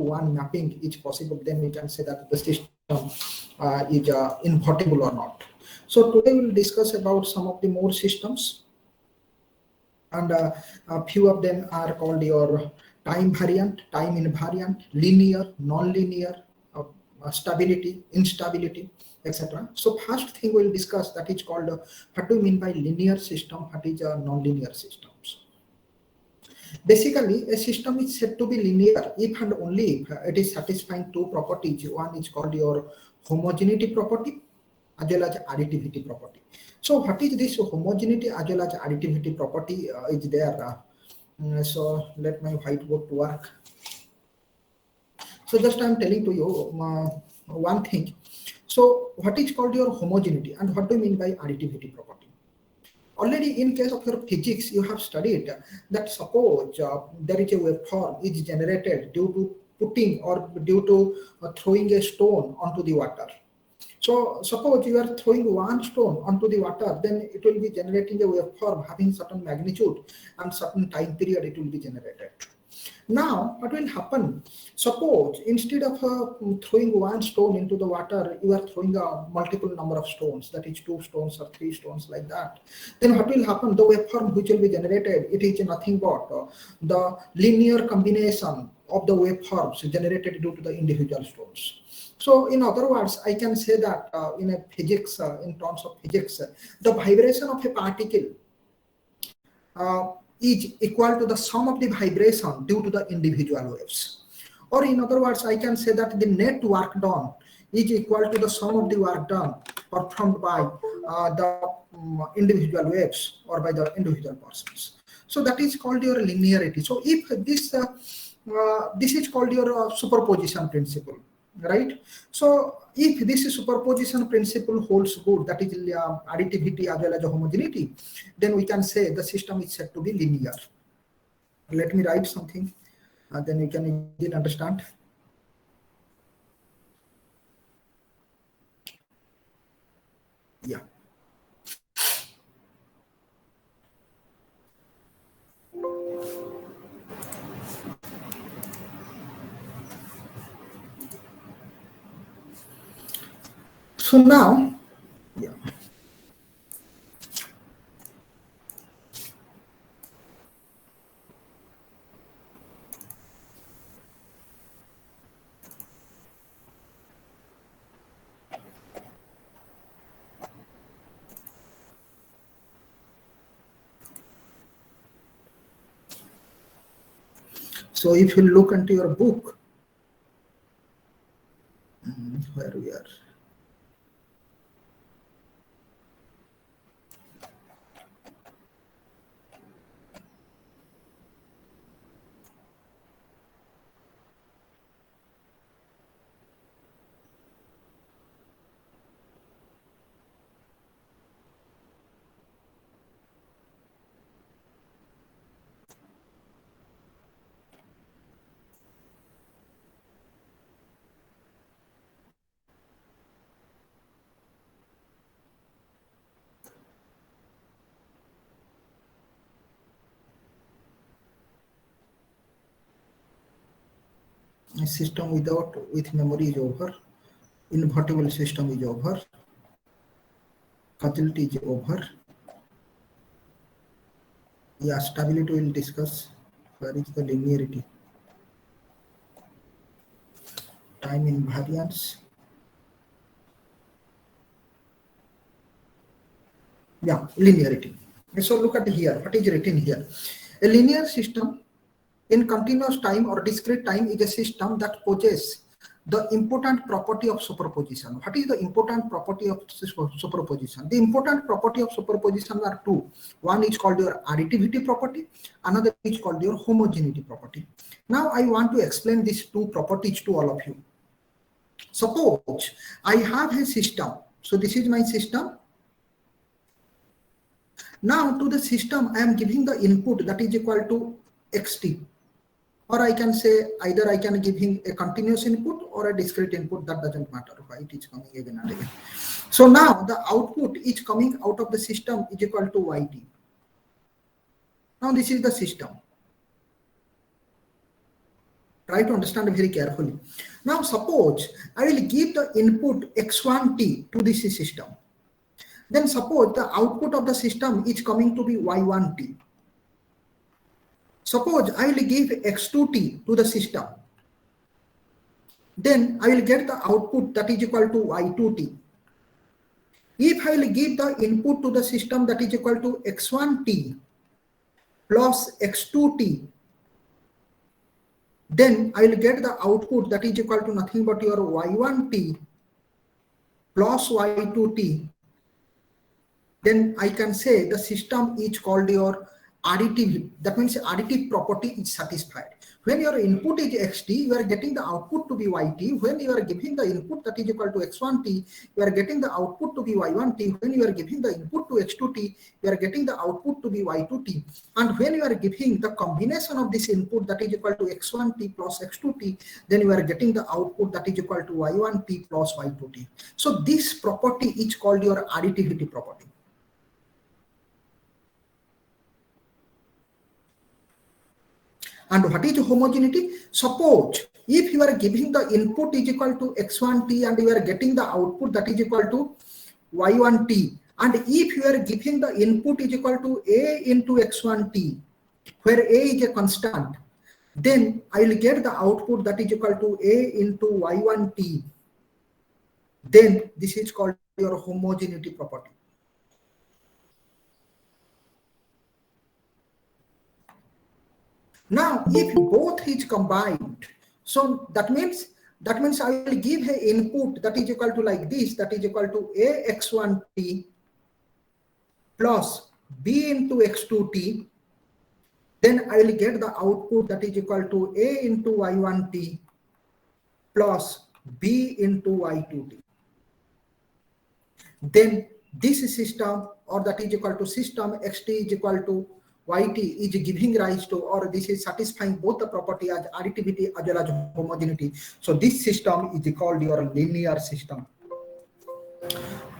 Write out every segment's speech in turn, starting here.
one mapping is possible, then we can say that the system is invertible or not. So today we'll discuss about some of the more systems, and a few of them are called your time variant, time invariant, linear, non-linear, stability, instability, etc. So first thing we'll discuss, that is called what do you mean by linear system, what is non-linear systems. Basically, a system is said to be linear if and only if it is satisfying two properties. One is called your homogeneity property as well as additivity property. So what is this homogeneity as well as additivity property is there? So let my whiteboard to work. So just I am telling to you one thing. So what is called your homogeneity and what do you mean by additivity property? Already in case of your physics, you have studied that suppose there is a waveform is generated due to putting or due to throwing a stone onto the water. So suppose you are throwing one stone onto the water, then it will be generating a waveform having certain magnitude and certain time period it will be generated. Now, what will happen? Suppose instead of throwing one stone into the water, you are throwing a multiple number of stones, that is 2 stones or 3 stones like that. Then what will happen? The waveform which will be generated, it is nothing but the linear combination of the waveforms generated due to the individual stones. So in other words, I can say that in a physics, in terms of physics, the vibration of a particle is equal to the sum of the vibration due to the individual waves. Or in other words, I can say that the net work done is equal to the sum of the work done performed by the individual waves or by the individual persons. So that is called your linearity. So if this this is called your superposition principle, right? So if this superposition principle holds good, that is additivity as well as homogeneity, then we can say the system is said to be linear. Let me write something, and then we can easily understand. Yeah. So now, yeah. So if you look into your book, where we are. A system with memory is over, invertible system is over, causality is over. Yeah, stability we'll discuss. Where is the linearity? Time invariance. Yeah, linearity. So look at here, what is written here? A linear system in continuous time or discrete time is a system that possesses the important property of superposition. What is the important property of superposition? The important property of superposition are two. One is called your additivity property, another is called your homogeneity property. Now I want to explain these two properties to all of you. Suppose I have a system. So this is my system. Now to the system I am giving the input that is equal to xt. Or I can say either I can give him a continuous input or a discrete input, that doesn't matter why it is coming again and again. So now the output is coming out of the system is equal to yt. Now this is the system, Try to understand very carefully. Now suppose I will give the input x1t to this system. Then suppose the output of the system is coming to be y1t. Suppose I will give x2t to the system. Then I will get the output that is equal to y2t. If I will give the input to the system that is equal to x1t plus x2t, then I will get the output that is equal to nothing but your y1t plus y2t. Then I can say the system is called your additive. That means additive property is satisfied. When your input is xt, you are getting the output to be yt. When you are giving the input that is equal to x1t, you are getting the output to be y1t. When you are giving the input to x2t, you are getting the output to be y2t. And when you are giving the combination of this input that is equal to x1t plus x2t, then you are getting the output that is equal to y1t plus y2t. So this property is called your additivity property. And what is homogeneity? Suppose if you are giving the input is equal to x1t and you are getting the output that is equal to y1t, and if you are giving the input is equal to a into x1t, where a is a constant, then I will get the output that is equal to a into y1t. Then this is called your homogeneity property. Now, if both is combined, so that means I will give an input that is equal to like this, that is equal to a x1t plus b into x2t. Then I will get the output that is equal to a into y1t plus b into y2t. Then this system, or that is equal to system xt is equal to yt, is giving rise to, or this is satisfying both the property as additivity as well as homogeneity. So this system is called your linear system.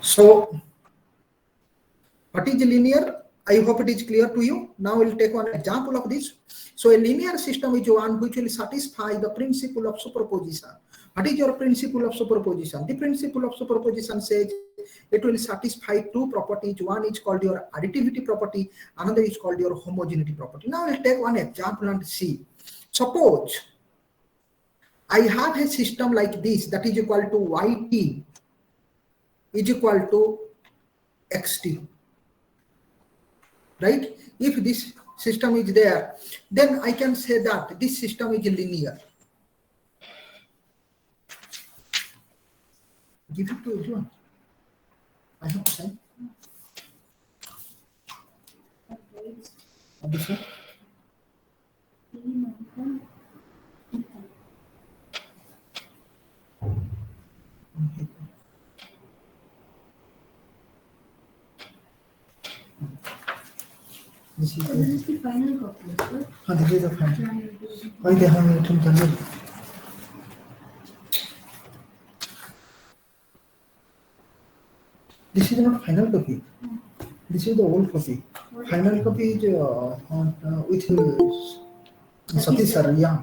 So what is linear? I hope it is clear to you. Now we'll take one example of this. So a linear system is one which will satisfy the principle of superposition. What is your principle of superposition? The principle of superposition says it will satisfy two properties. One is called your additivity property, another is called your homogeneity property. Now we'll take one example and see. Suppose I have a system like this that is equal to yt is equal to xt. Right? If this system is there, then I can say that this system is linear. Give it to everyone. I have to say. This one. This is the final copy. This is the final. Why they have it in Tamil? This is not final copy. This is the old copy. Final copy is with Satish sir, yeah,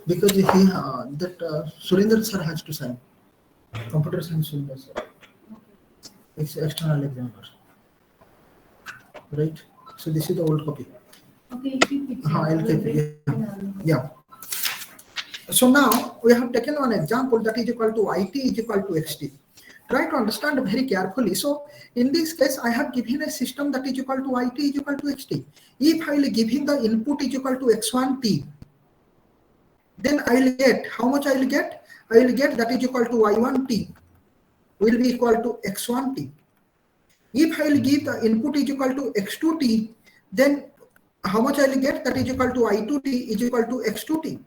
because he that Surinder sir has to sign. Computer science Surinder sir. It's external examiner, right? So this is the old copy. Okay, I'll keep it. Yeah. So now we have taken one example that is equal to yt is equal to xt. Try to understand very carefully. So in this case, I have given a system that is equal to yt is equal to xt. If I will give him the input is equal to x1t, then I will get, how much I will get? I will get that is equal to y1t will be equal to x1t. If I will give the input is equal to x2t, then how much I will get? That is equal to y2t is equal to x2t.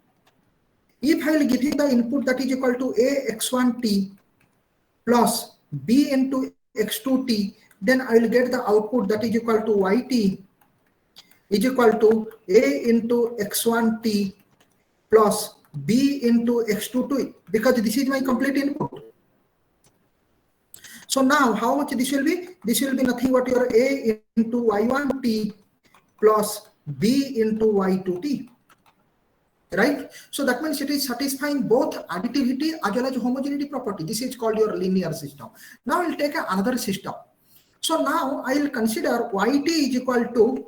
If I will give him the input that is equal to a x1t plus b into x2t, then I will get the output that is equal to yt is equal to a into x1t plus b into x2t, because this is my complete input. So now how much this will be? This will be nothing but your a into y1t plus b into y2t. right? So that means it is satisfying both additivity as well as homogeneity property. This is called your linear system. Now we'll take another system. So now I will consider yt is equal to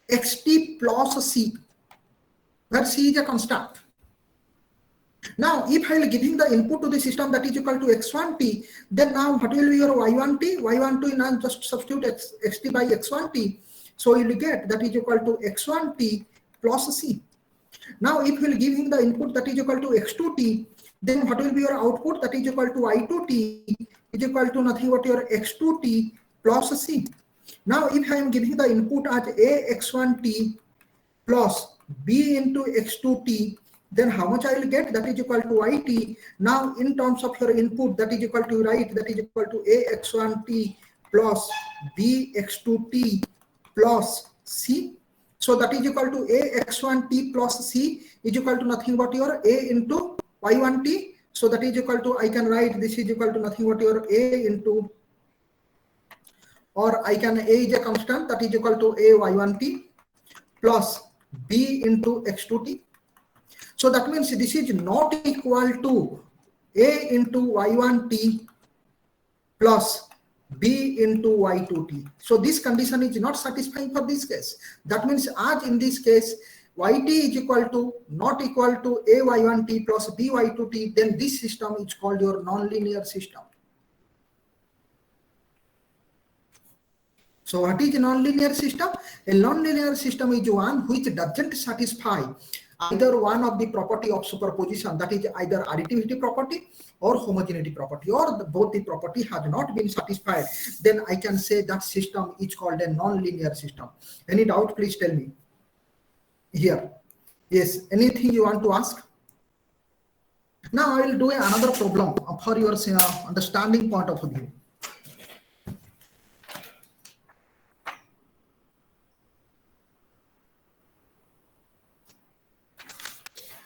xt plus c, where c is a constant. Now, if I will giving the input to the system that is equal to x1t, then now what will be your y1t? Y1t now just substitute xt by x1t. So you will get that is equal to x1t plus c. Now, if you will give him the input that is equal to x2t, then what will be your output? That is equal to y2t is equal to nothing but your x2t plus c. Now, if I am giving the input as a x1t plus b into x2t, then how much I will get? That is equal to yt. Now, in terms of your input, that is equal to right, that is equal to a x1t plus b x2t plus c. So that is equal to a x1t plus c is equal to nothing but your a into y1t. So that is equal to, I can write this is equal to nothing but your a into, or I can, a is a constant, that is equal to a y1t plus b into x2t. So that means this is not equal to a into y1t plus b into y2t. So this condition is not satisfying for this case. That means as in this case, yt is equal to not equal to a y1t plus b y2t, then this system is called your nonlinear system. So what is a nonlinear system? A nonlinear system is one which doesn't satisfy either one of the property of superposition, that is either additivity property or homogeneity property, or both the property has not been satisfied. Then I can say that system is called a nonlinear system. Any doubt, please tell me here. Yes, anything you want to ask? Now I will do another problem for your understanding point of view.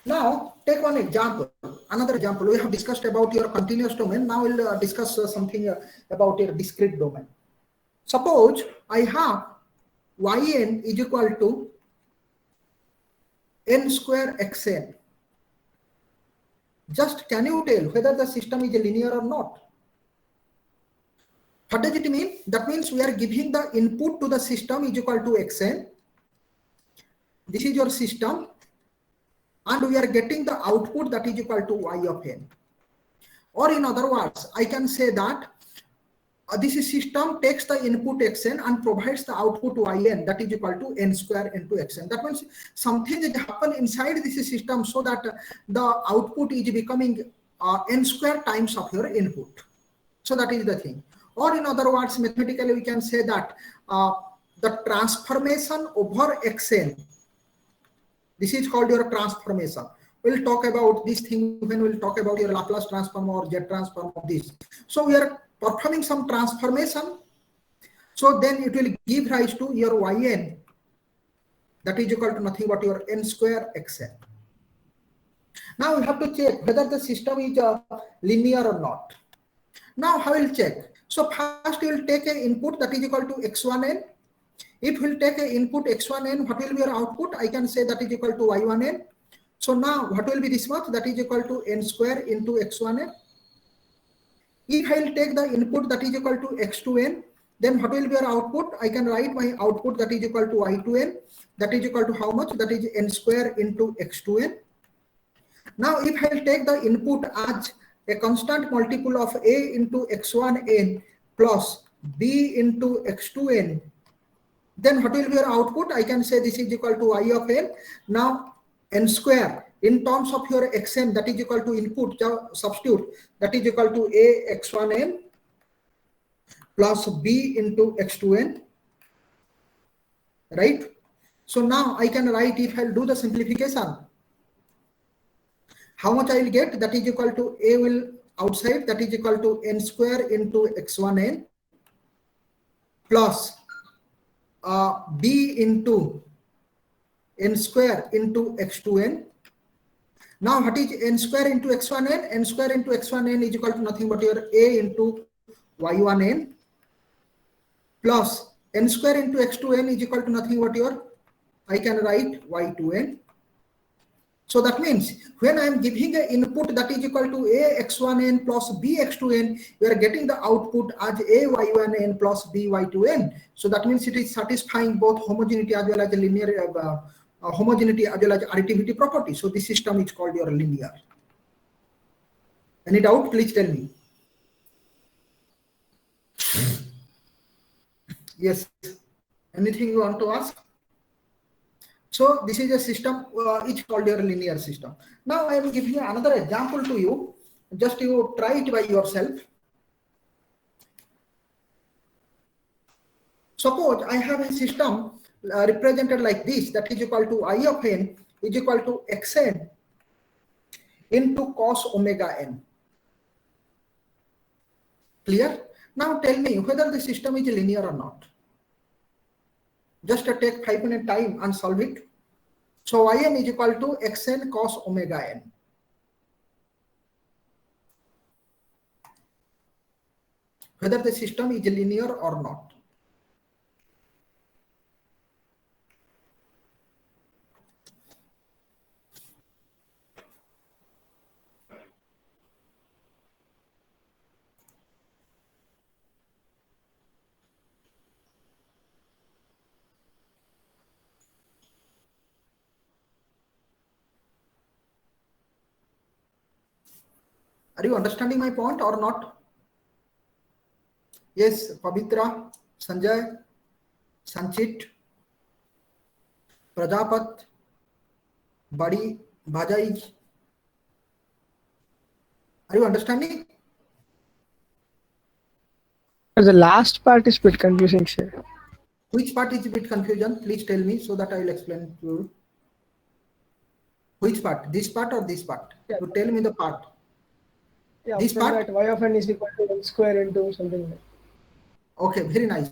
Now, take one example, another example. We have discussed about your continuous domain. Now we'll discuss something about your discrete domain. Suppose I have yn is equal to n square xn. Just can you tell whether the system is linear or not? What does it mean? That means we are giving the input to the system is equal to xn. This is your system. And we are getting the output that is equal to y of n. Or in other words, I can say that this system takes the input xn and provides the output yn that is equal to n square into xn. That means something that happens inside this system so that the output is becoming n square times of your input. So that is the thing. Or in other words, mathematically we can say that the transformation over xn, this is called your transformation. We'll talk about this thing when we'll talk about your Laplace transform or Z transform of this. So we are performing some transformation. So then it will give rise to your yn that is equal to nothing but your n square xn. Now we have to check whether the system is linear or not. Now how will check? So first we will take an input that is equal to x1n. If we'll take an input x1n, what will be your output? I can say that is equal to y1n. So now what will be this much? That is equal to n square into x1n. If I will take the input that is equal to x2n, then what will be your output? I can write my output that is equal to y2n. That is equal to how much? That is n square into x2n. Now if I will take the input as a constant multiple of a into x1n plus b into x2n, then what will be your output? I can say this is equal to y of n. Now n square in terms of your xn, that is equal to input, substitute, that is equal to a x1n plus b into x2n, right? So now I can write, if I'll do the simplification, how much I will get? That is equal to a will outside, that is equal to n square into x1n plus b into n square into x2n. Now what is n square into x1n? N square into x1n is equal to nothing but your a into y1n plus n square into x2n is equal to nothing but your, I can write y2n. So that means when I am giving an input that is equal to a x1n plus b x2n, we are getting the output as a y1n plus b y2n. So that means it is satisfying both homogeneity as well as linear homogeneity as well as additivity property. So this system is called your linear. Any doubt? Please tell me. Yes. Anything you want to ask? So this is a system, it's called your linear system. Now I am giving you another example to you. Just you try it by yourself. Suppose I have a system represented like this, that is equal to I of n is equal to xn into cos omega n. Clear? Now tell me whether the system is linear or not. Just take 5 minute time and solve it. So yn is equal to xn cos omega n. Whether the system is linear or not. Are you understanding my point or not? Yes, Pavitra, Sanjay, Sanchit, Prajapat, Badi, Bajai. Are you understanding? The last part is a bit confusing, sir. Which part is a bit confusion? Please tell me so that I will explain to you. Which part? This part or this part? Yeah. You tell me the part. Yeah, this part? That y of n is equal to 1 square into something like that. Okay, very nice.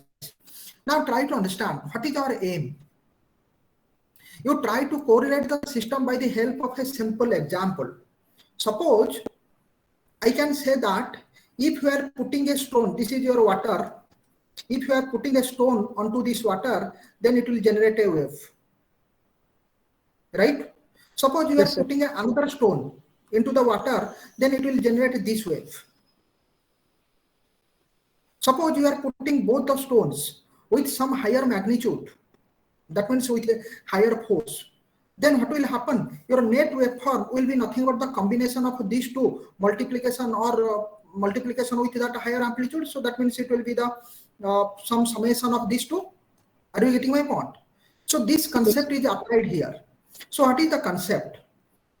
Now try to understand what is our aim. You try to correlate the system by the help of a simple example. Suppose I can say that if you are putting a stone, this is your water. If you are putting a stone onto this water, then it will generate a wave. Right? Suppose you are putting another stone into the water, then it will generate this wave. Suppose you are putting both the stones with some higher magnitude, that means with a higher force, then what will happen? Your net waveform will be nothing but the combination of these two, multiplication with that higher amplitude. So that means it will be the some summation of these two. Are you getting my point? So this concept is applied here. So what is the concept?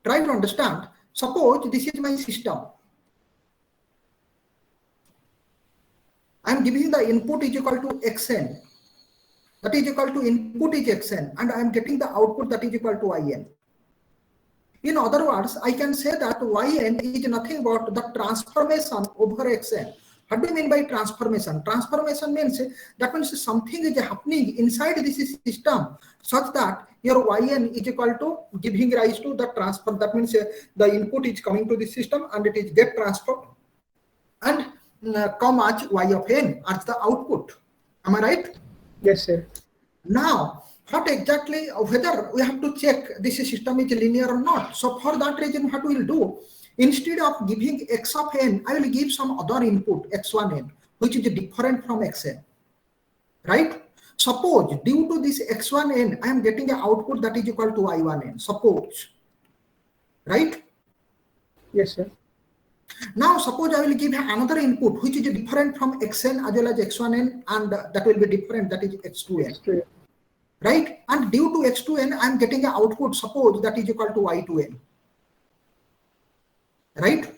Try to understand. Suppose this is my system. I am giving the input is equal to xn. That is equal to input is xn, and I am getting the output that is equal to yn. In other words, I can say that yn is nothing but the transformation over xn. What do you mean by transformation? Transformation means that means something is happening inside this system such that your yn is equal to giving rise to the transfer. That means the input is coming to the system and it is get transformed and come as y of n as the output. Am I right? Yes, sir. Now, what exactly, whether we have to check this system is linear or not. So for that reason, what we will do, instead of giving x of n, I will give some other input, x1n, which is different from xn. Right? Suppose due to this x1n, I am getting an output that is equal to y1n. Suppose. Right? Yes, sir. Now, suppose I will give another input which is different from xn as well as x1n, and that will be different, that is x2n. Right? And due to x2n, I am getting an output, suppose that is equal to y2n. Right?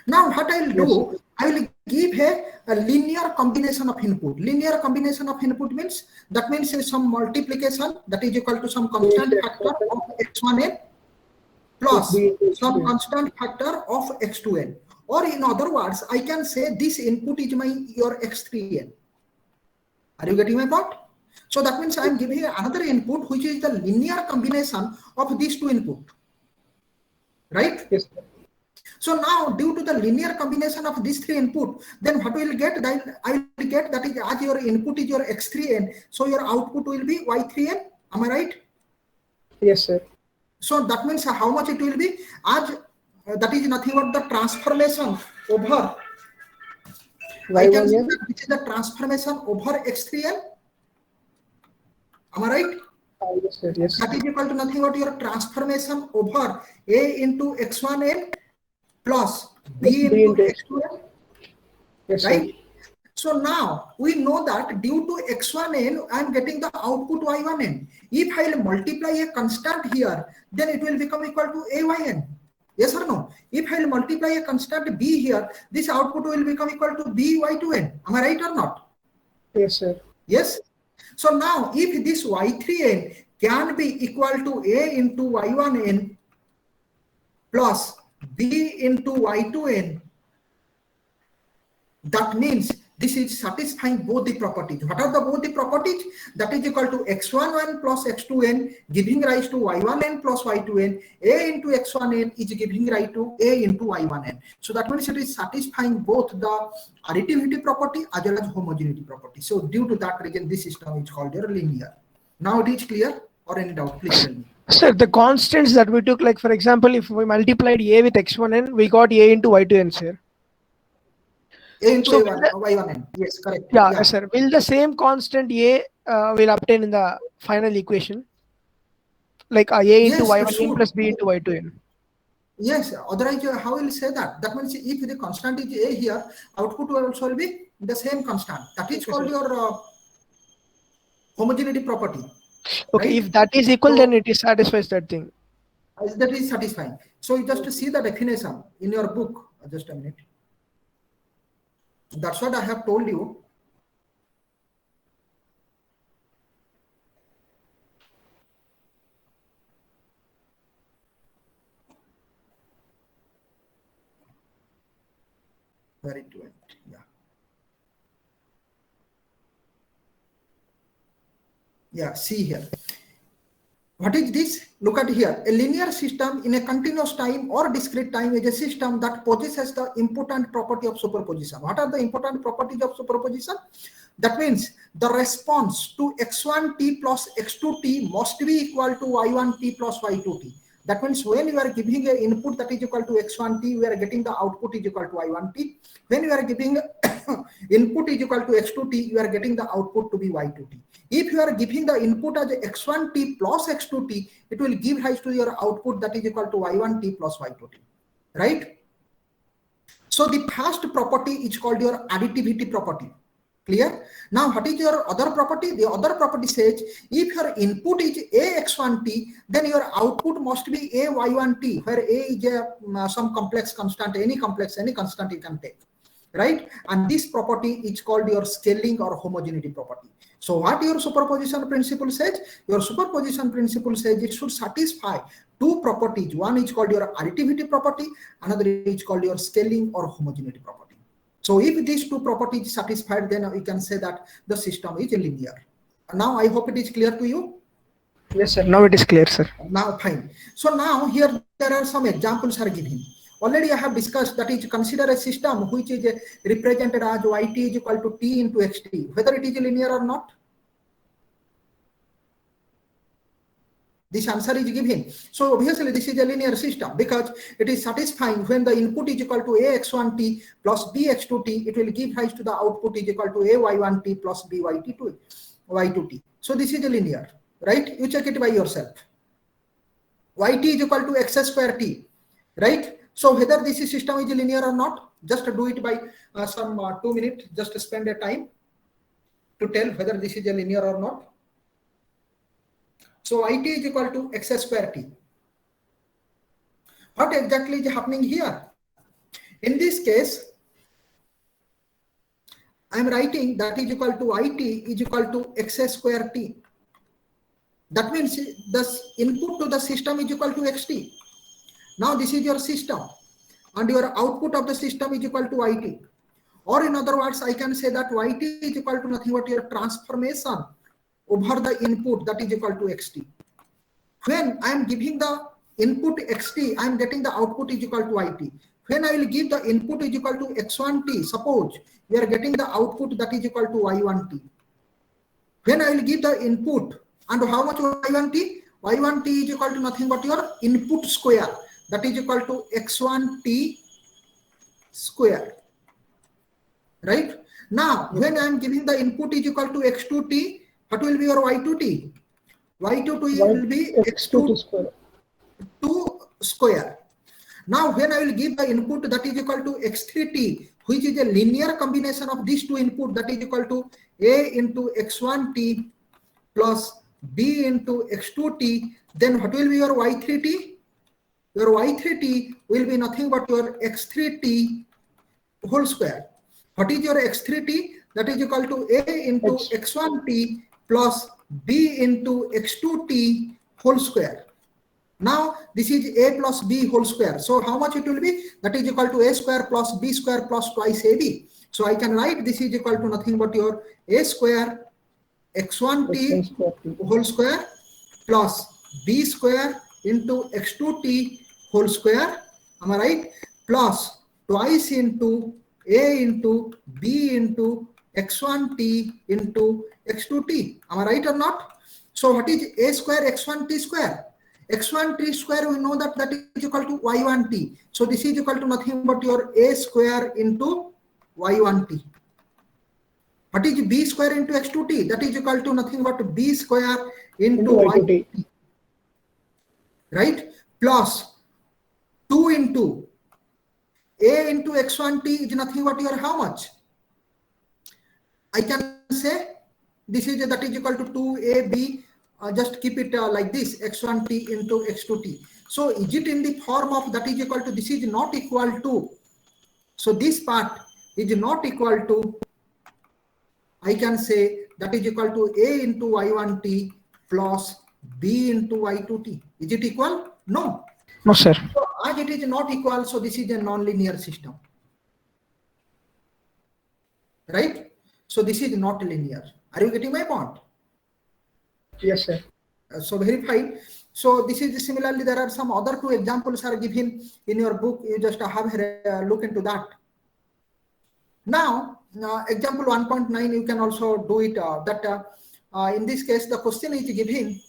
Now, what I will do, I will give a linear combination of input. Linear combination of input means, that means some multiplication that is equal to some constant factor of x1n plus some constant factor of x2n. Or in other words, I can say this input is your x3n. Are you getting my point? So that means I am giving another input which is the linear combination of these two input. Right? Yes. So now due to the linear combination of these three input, then what we will get, I will get that is as your input is your x3n, so your output will be y3n. Am I right? Yes, sir. So that means how much it will be, as that is nothing but the transformation over, I can say that this is the transformation over x3n. Am I right? Yes, sir. Yes. That is equal to nothing but your transformation over a into x1n plus b into x2n. Yes, right? sir. So now we know that due to x1n, I am getting the output y1n. If I will multiply a constant here, then it will become equal to ayn. Yes or no? If I will multiply a constant b here, this output will become equal to by2n. Am I right or not? Yes, sir. Yes. So now if this y3n can be equal to a into y1n plus b into y2n, that means this is satisfying both the properties. What are the both the properties? That is equal to x1n plus x2n giving rise to y1n plus y2n. A into x1n is giving rise to a into y1n. So that means it is satisfying both the additivity property as well as homogeneity property. So due to that reason, this system is called your linear. Now it is clear, or any doubt? Please tell me. Sir, the constants that we took, like for example, if we multiplied a with x1n, we got a into y2n, sir. A into So y1n. Yes, correct. Yeah, yes, sir. Will the same constant a will obtain in the final equation? Like a into y1n plus b into y2n. Yes, otherwise how will you say that? That means if the constant is a here, output will also be the same constant. That is called your homogeneity property. Okay, right? if that is equal, then it is satisfies that thing. That is satisfying. So you just see the definition in your book. Just a minute. That's what I have told you. Where it went. Yeah. Yeah, see here. What is this? Look at here. A linear system in a continuous time or discrete time is a system that possesses the important property of superposition. What are the important properties of superposition? That means the response to x1t plus x2t must be equal to y1t plus y2t. That means when you are giving an input that is equal to x1t, we are getting the output is equal to y1t. When you are giving input is equal to x2t, you are getting the output to be y2t. If you are giving the input as x1t plus x2t, it will give rise to your output that is equal to y1t plus y2t, right? So the first property is called your additivity property. Clear? Now, what is your other property? The other property says if your input is a x1t, then your output must be a y1t, where a is some complex constant, any constant you can take, right? And this property is called your scaling or homogeneity property. So what your superposition principle says? Your superposition principle says it should satisfy two properties. One is called your additivity property, another is called your scaling or homogeneity property. So if these two properties satisfied, then we can say that the system is linear. Now I hope it is clear to you. Yes, sir. Now it is clear, sir. Now fine. So now here there are some examples are given. Already I have discussed that is consider a system which is represented as yt is equal to t into xt, whether it is linear or not. This answer is given. So obviously this is a linear system because it is satisfying when the input is equal to ax1t plus bx2t, it will give rise to the output is equal to ay1t plus by2t. So this is a linear, right? You check it by yourself. Yt is equal to x square t, right? So whether this system is linear or not, just do it by some 2 minutes, just spend a time to tell whether this is a linear or not. So It is equal to x square t. What exactly is happening here? In this case, I am writing that is equal to It is equal to x square t. That means the input to the system is equal to xt. Now this is your system and your output of the system is equal to It. Or in other words, I can say that Yt is equal to nothing but your transformation over the input that is equal to xt. When I am giving the input xt, I am getting the output is equal to It. When I will give the input is equal to x1t, suppose we are getting the output that is equal to y1t. When I will give the input and how much y1t? y1t is equal to nothing but your input square, that is equal to x1t square, right? Now, when I am giving the input is equal to x2t, what will be your y2t? Y2t will be x2 square. square. Now, when I will give the input that is equal to x3t, which is a linear combination of these two input, that is equal to a into x1t plus b into x2t, then what will be your y3t? Your y3t will be nothing but your x3t whole square. What is your x3t? That is equal to a into x1t plus b into x2t whole square. Now this is a plus b whole square. So how much it will be? That is equal to a square plus b square plus twice ab. So I can write this is equal to nothing but your a square x1t whole square plus b square into x2t whole square. Am I right? Plus twice into a into b into x1t into x2t. Am I right or not? So what is a square x1t square? x1t square, we know that that is equal to y1t. So this is equal to nothing but your a square into y1t. What is b square into x2t? That is equal to nothing but b square into y2t. Right? Plus 2 into a into x1t is nothing but your how much? I can say this is that is equal to 2ab. Just keep it like this, x1t into x2t. So is it in the form of that is equal to, this is not equal to, so this part is not equal to, I can say that is equal to a into y1t plus b into y2t. Is it equal? No. No, sir. So as it is not equal, so this is a non-linear system. Right? So this is not linear. Are you getting my point? Yes, sir. So very fine. So this is similarly, there are some other two examples are given in your book. You just have a look into that. Now, example 1.9, you can also do it. In this case, the question is given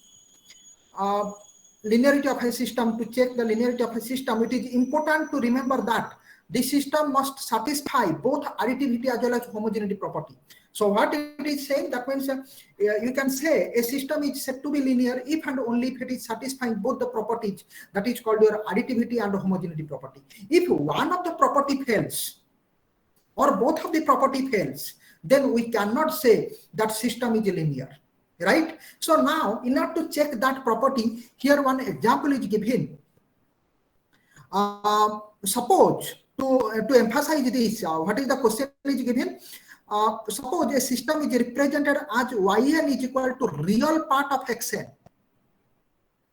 linearity of a system. To check the linearity of a system, it is important to remember that the system must satisfy both additivity as well as homogeneity property. So what it is saying, that means you can say a system is said to be linear if and only if it is satisfying both the properties, that is called your additivity and homogeneity property. If one of the property fails or both of the property fails, then we cannot say that system is linear, right? So now in order to check that property, here one example is given. Suppose to emphasize this, what is the question is given? Suppose a system is represented as yn is equal to real part of xn.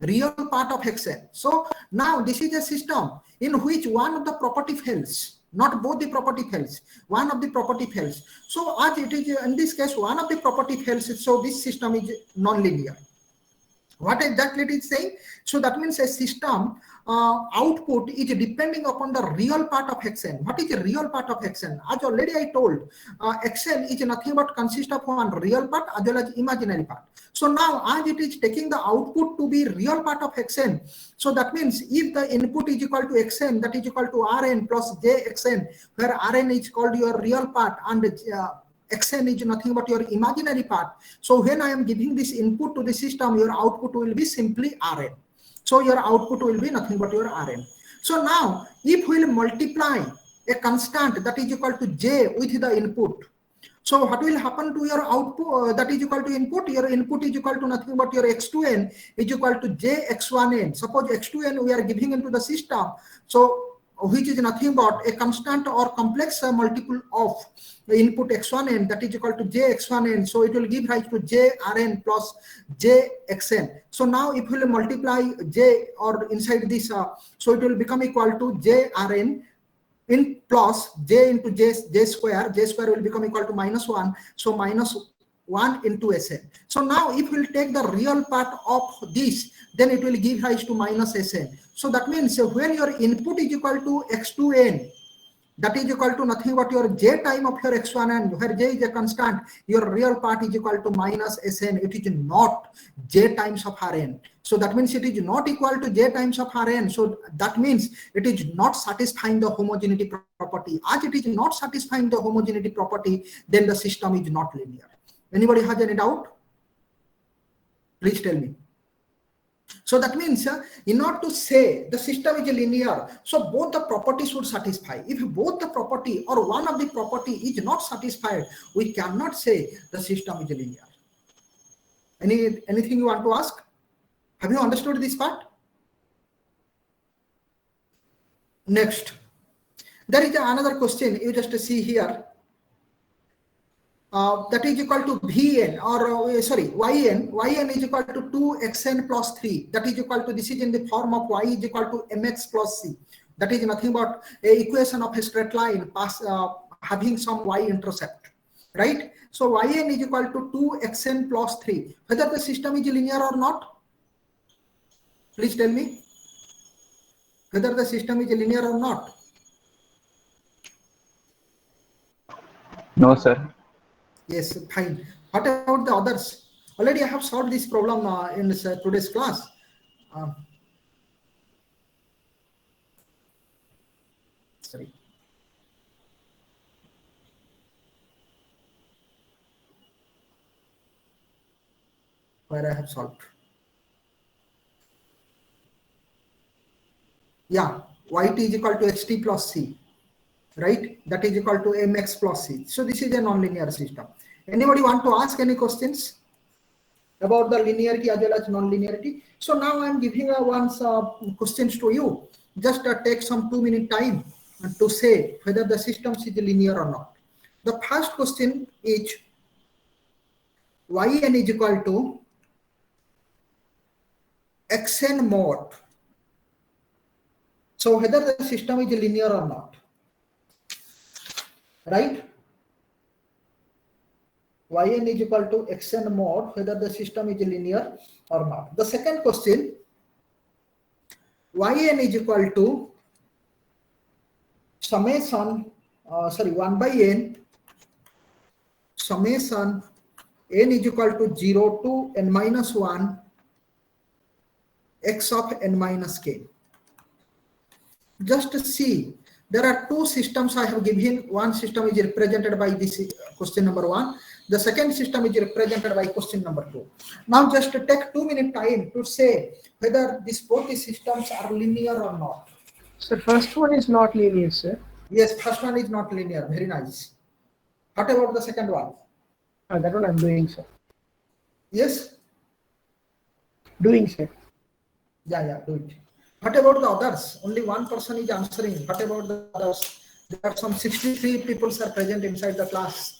Real part of xn. So now this is a system in which one of the property fails, not both the property fails. One of the property fails. So as it is in this case, one of the property fails. So this system is non-linear. What exactly it is saying? So that means a system output is depending upon the real part of xn. What is the real part of xn? As already I told, xn is nothing but consist of one real part as well as imaginary part. So now as it is taking the output to be real part of xn, so that means if the input is equal to xn, that is equal to rn plus jxn, where rn is called your real part and xn is nothing but your imaginary part. So when I am giving this input to the system, your output will be simply rn. So your output will be nothing but your rn. So now if we will multiply a constant that is equal to j with the input, so what will happen to your output that is equal to input? Your input is equal to nothing but your x2n is equal to jx1n. Suppose x2n we are giving into the system, so which is nothing but a constant or complex multiple of the input x1n, that is equal to jx1n. So it will give rise to jrn plus jxn. So now if we will multiply j or inside this, so it will become equal to jrn in plus j into j square. J square will become equal to -1. So -1 into Sn. So now if we'll take the real part of this, then it will give rise to -Sn. So that means when your input is equal to x2n, that is equal to nothing but your j time of your x1, and where j is a constant, your real part is equal to minus Sn. It is not j times of Rn. So that means it is not equal to j times of Rn. So that means it is not satisfying the homogeneity property. As it is not satisfying the homogeneity property, then the system is not linear. Anybody has any doubt? Please tell me. So that means in order to say the system is linear, so both the properties should satisfy. If both the property or one of the property is not satisfied, we cannot say the system is linear. Anything you want to ask? Have you understood this part? Next, there is another question. You just see here. That is equal to Vn or Yn is equal to 2xn plus 3. That is equal to, this is in the form of y is equal to mx plus c. That is nothing but a equation of a straight line having some y intercept, right? So Yn is equal to 2xn plus 3. Whether the system is linear or not? Please tell me. Whether the system is linear or not? No, sir. Yes, fine. What about the others? Already I have solved this problem in today's class. Sorry. Where I have solved. Yeah, yt is equal to xt plus c. Right? That is equal to mx plus c. So this is a non-linear system. Anybody want to ask any questions about the linearity as well as non-linearity? So now I am giving questions to you. Just take some 2-minute time to say whether the system is linear or not. The first question is Yn is equal to xn mod. So whether the system is linear or not. Right? Yn is equal to xn mod, whether the system is linear or not. The second question, Yn is equal to summation, 1 by n, summation n is equal to 0 to n minus 1 x of n minus k. Just see, there are two systems I have given. One system is represented by this question number 1. The second system is represented by question number 2. Now just take 2-minute time to say whether both these systems are linear or not. So first one is not linear, sir. Yes, first one is not linear. Very nice. What about the second one? That one I'm doing, sir. Yes? Doing, sir. Yeah, do it. What about the others? Only one person is answering. What about the others? There are some 63 people are present inside the class.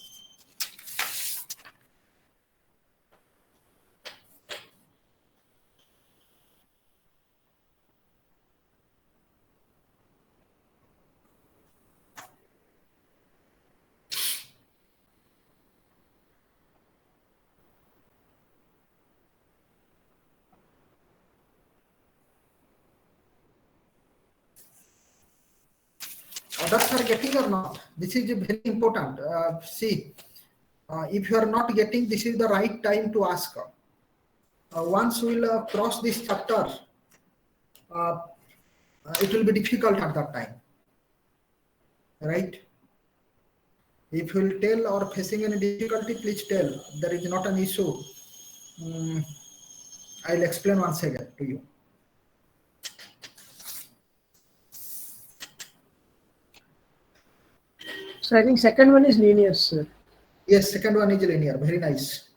Others are getting or not? This is very important. See, if you are not getting, this is the right time to ask. Once we will cross this chapter, it will be difficult at that time. Right? If you will tell or facing any difficulty, please tell. There is not an issue. I'll explain once again to you. So I think second one is linear, sir. Yes, second one is linear. Very nice.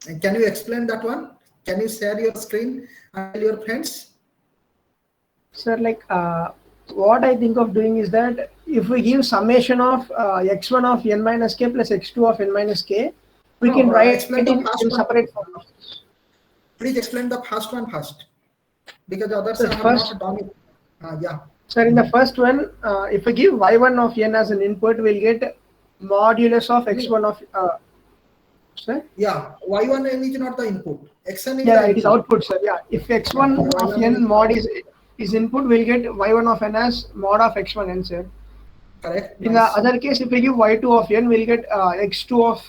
And can you explain that one? Can you share your screen and tell your friends? Sir, like what I think of doing is that if we give summation of x1 of n minus k plus x2 of n minus k, we can write it in separate form. Please explain the first one first, because others So have first, not done it. Yeah. Sir, in the first one, if we give y1 of n as an input, we'll get modulus of x1 of sir? Yeah, y1 n is not the input. Xn is yeah, the it is output, sir. Yeah, if x1 of n mod is is input, we'll get y1 of n as mod of x1n, sir. Correct. In Nice. the other case, if we give y2 of n, we'll get x2 of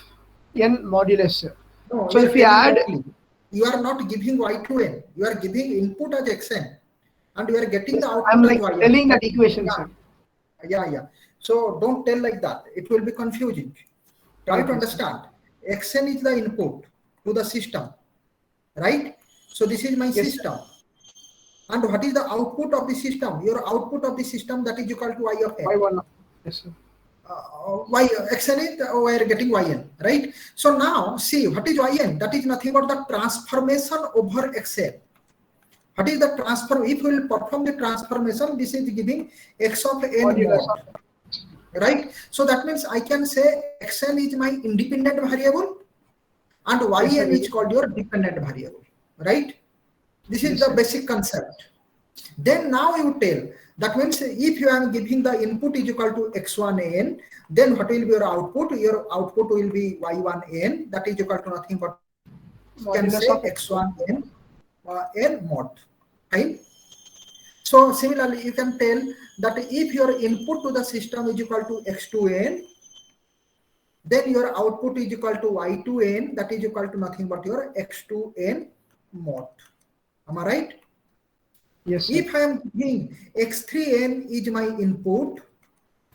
n modulus, sir. No, So you if are we telling add, wrongly. You are not giving y2n. You are giving input as xn, and you are getting the output I'm as like yn. telling that equation, Yeah. sir. Yeah. So don't tell like that. It will be confusing. Try to Okay, understand. Xn is the input to the system, right? So this is my Yes, system. And what is the output of the system? Your output of the system, that is equal to y of n. y1. Yes, sir. Y xn is we are getting yn, right? So now see what is yn. That is nothing but the transformation over xn. What is the transform? If we will perform the transformation, this is giving x of n Modulus mod, right? So that means I can say xn is my independent variable, and Yes, sir. yn is called your dependent variable, right? This is Yes, the sir. basic concept. Then now you tell, that means if you are giving the input is equal to x1n, then what will be your output? Your output will be y1n, that is equal to nothing but you can Modulus say of x1n n mod, right? So similarly, you can tell that if your input to the system is equal to x2n, then your output is equal to y2n, that is equal to nothing but your x2n mod. Am I right? Yes, sir. If I am giving x3n is my input,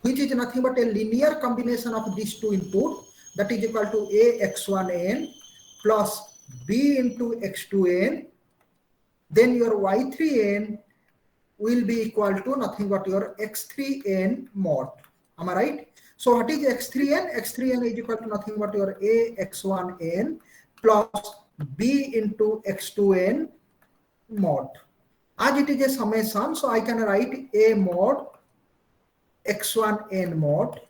which is nothing but a linear combination of these two input, that is equal to a x1n plus b into x2n, then your y3n will be equal to nothing but your x3n mod. Am I right? So what is x3n? x3n is equal to nothing but your a x1n plus b into x2n mod. As it is a summation, so I can write a mod x1n mod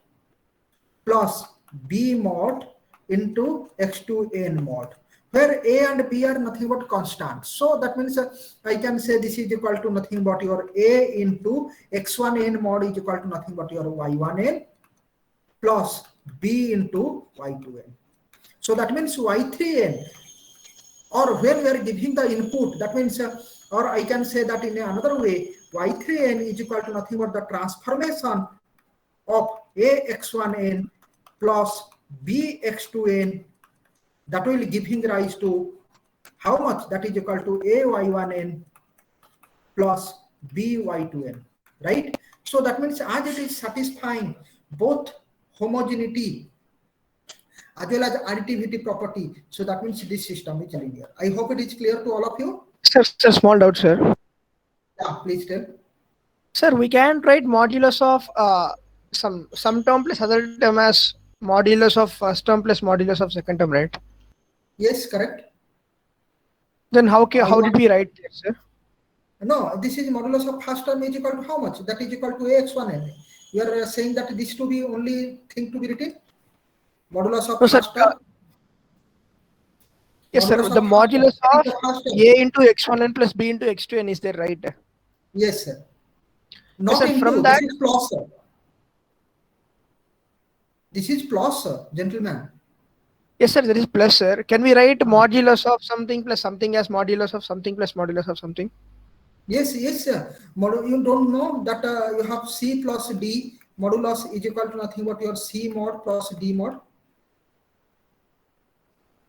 plus b mod into x2n mod, where a and b are nothing but constants. So that means I can say this is equal to nothing but your a into x1n mod is equal to nothing but your y1n plus b into y2n. So that means y3n, or when we are giving the input, that means or I can say that in another way, y3n is equal to nothing but the transformation of a x1n plus b x2n, that will giving rise to how much? That is equal to a y1n plus b y2n, right? So that means as it is satisfying both homogeneity as well as additivity property, so that means this system is linear. I hope it is clear to all of you. Sir, small doubt, sir. Yeah, please tell. Sir, we can write modulus of some term plus other term as modulus of first term plus modulus of second term, right? Yes, correct. Then how did we write it, sir? No, this is modulus of first term is equal to how much? That is equal to ax1n. You are saying that this to be only thing to be written? Modulus of first term? Yes, sir. The modulus of a into x1n plus b into x2n is there, right? Yes, sir. Not yes, sir, into, from that, this is plus, sir. This is plus, sir, gentlemen. Yes, sir, there is plus, sir. Can we write modulus of something plus something as modulus of something plus modulus of something? Yes, sir. You don't know that you have C plus D. Modulus is equal to nothing but your C mod plus D mod.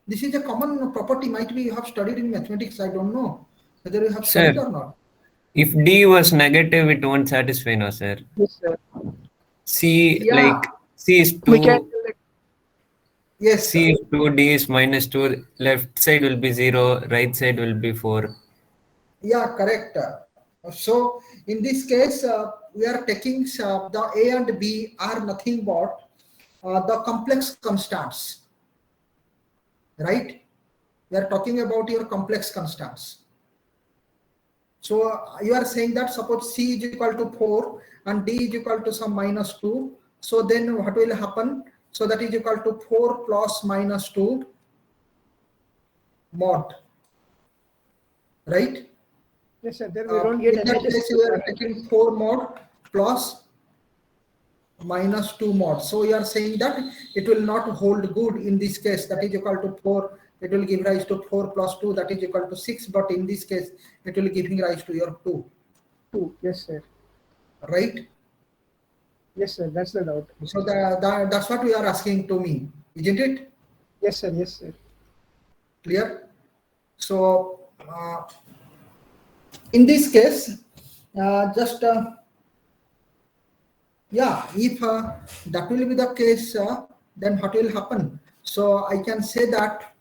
This is a common property. Might be you have studied in mathematics. I don't know whether you have studied or not. If D was negative, it won't satisfy, no, sir. Yes, sir. C, Yeah. like C is 2. We can. Yes. C is 2, D is minus 2. Left side will be 0. Right side will be 4. Yeah, correct. So in this case, we are taking the A and B are nothing but the complex constants, right? We are talking about your complex constants. So you are saying that suppose C is equal to 4 and D is equal to some minus 2. So then what will happen? So that is equal to 4 plus minus 2 mod, right? Yes, sir. There we don't get in that case, we are taking 4 mod plus minus 2 mod. So you are saying that it will not hold good in this case. That is equal to 4. It will give rise to 4 plus 2. That is equal to 6. But in this case, it will giving rise to your 2. 2. Yes, sir. right? Yes, sir. That's the doubt. So that's what you are asking to me, isn't it? Yes, sir. Yes, sir. Clear? So in this case, just yeah, if that will be the case, then what will happen? So I can say that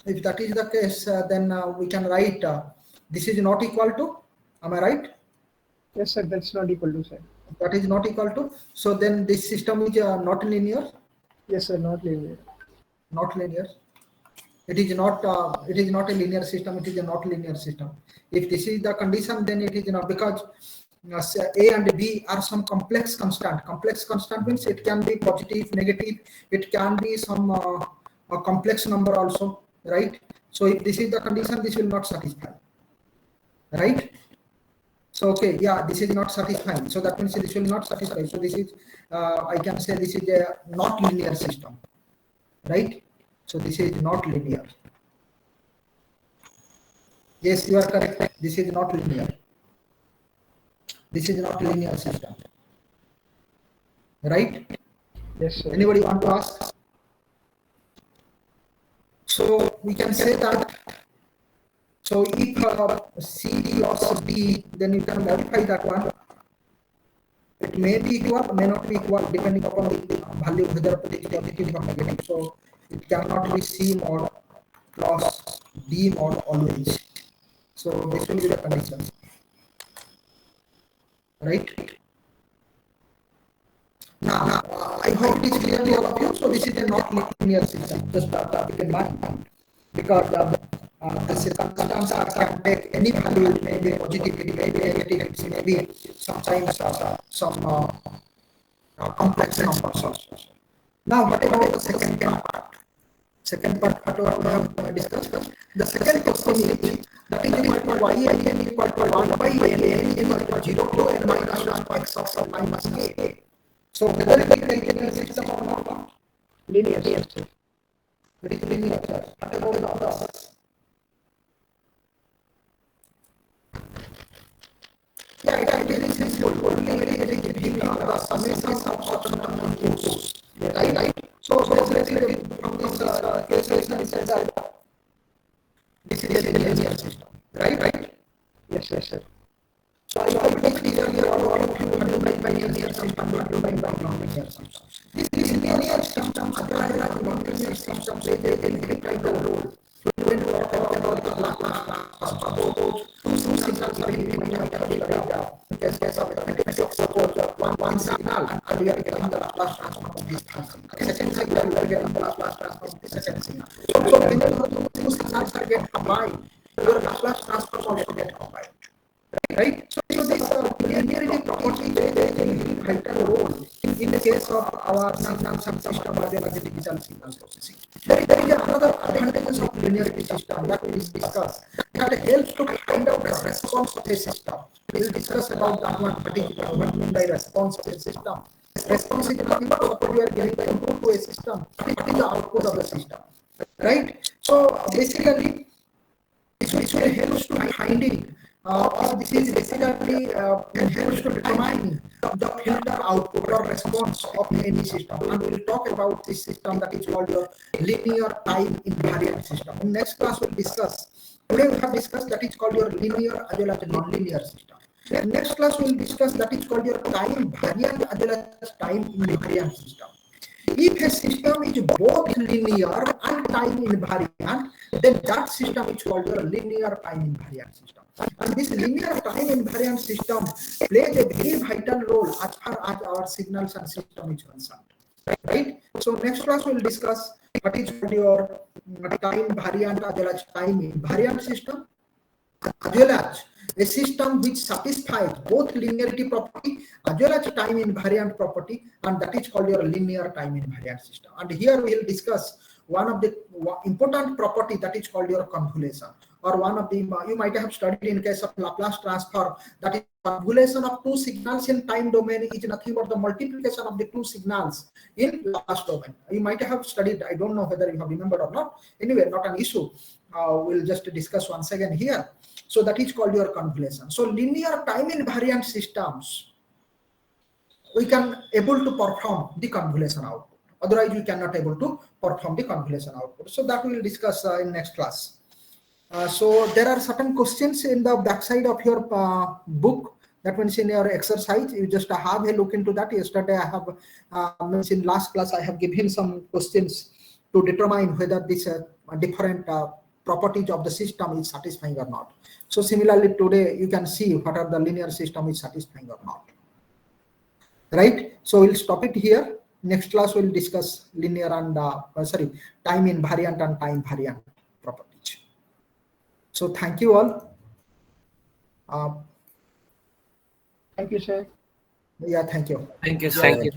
if that is the case, then we can write this is not equal to. Am I right? Yes, sir. That's not equal to, sir. That is not equal to. So then this system is not linear. Yes, sir. Not linear. Not linear. It is not. It is not a linear system. It is a not linear system. If this is the condition, then it is not, because A and B are some complex constant. Complex constant means it can be positive, negative. It can be some a complex number also, right? So if this is the condition, this will not satisfy, right? So okay, yeah, this is not satisfying. So that means this will not satisfy. So this is, I can say this is a not linear system, right? So this is not linear. Yes, you are correct. This is not linear. This is not a linear system, right? Yes, sir. Anybody want to ask? So we can say that. So if CD loss D, then you can modify that one. It may be equal, may not be equal, depending upon the value whether positive or negative. So it cannot be C mod plus D mod always. So this will be the condition, right? Now I hope it is clear to all of you. So this is a not linear system. Just keep in mind, because the circumstance can take any value. It may be positive, it may be negative, it may be sometimes some complex numbers also. Now, what about the second part? Second part, what we have discussed. The second question is that is equal to y and n equal to 1 by n equal to 0 to n minus 1 x of minus k. So whether it is a linear system or not? Linear. Yes, sir. It is linear. What about the others? Yeah, it is very simple. Only it is giving the summation of certain inputs. Right? So basically from this calculation it says that this is a linear system. Right? Yes, yes, sir. So I hope it is clear here what you mean by linear system, what you mean by non-linear system. This linear system, other non-linear systems, they play the role. When we are talking about the Laplace transform, two signals are in the case of the mathematics, suppose one signal, and we are getting the Laplace transform of this function. Second signal, we are getting the Laplace transform of the second signal. So when the two signals are get combined, your Laplace transform also get combined. Right? So this linearity property plays a vital role in the case of our signal system as well as the digital signal processing. There is another advantages of linearity system that we discuss. That helps to find out the response of a system. We will discuss about that one particular what mean by response of a system. Response is nothing but suppose you are giving the input to a system, what is the output of the system. Right? So basically this will help to finding this is basically helps to determine the filter output or response of any system, and we will talk about this system that is called your linear time invariant system. In next class we'll discuss. Today we have discussed that is called your linear as well as non-linear system. In next class we'll discuss that is called your time variant as well as time invariant system. If a system is both linear and time invariant, then that system is called your linear time invariant system. And this linear time invariant system plays a very vital role as far as our signals and system is concerned. Right? So next class we will discuss what is your time variant as well as time invariant system, as well as a system which satisfies both linearity property as well as time invariant property, and that is called your linear time invariant system. And here we will discuss one of the important property that is called your convolution, or one of the, you might have studied in case of Laplace transform, that is convolution of two signals in time domain is nothing but the multiplication of the two signals in Laplace domain. You might have studied, I don't know whether you have remembered or not. Anyway, not an issue. We'll just discuss once again here. So that is called your convolution. So linear time invariant systems, we can able to perform the convolution output. Otherwise, we cannot able to perform the convolution output. So that we will discuss in next class. So there are certain questions in the backside of your book. That means in your exercise, you just have a look into that. Yesterday, I have in last class, I have given some questions to determine whether this different properties of the system is satisfying or not. So similarly, today you can see whether the linear system is satisfying or not. Right? So we'll stop it here. Next class we'll discuss linear and time invariant and time variant properties. So thank you all. Thank you, sir. Yeah, thank you. Thank you, Yeah, thank you.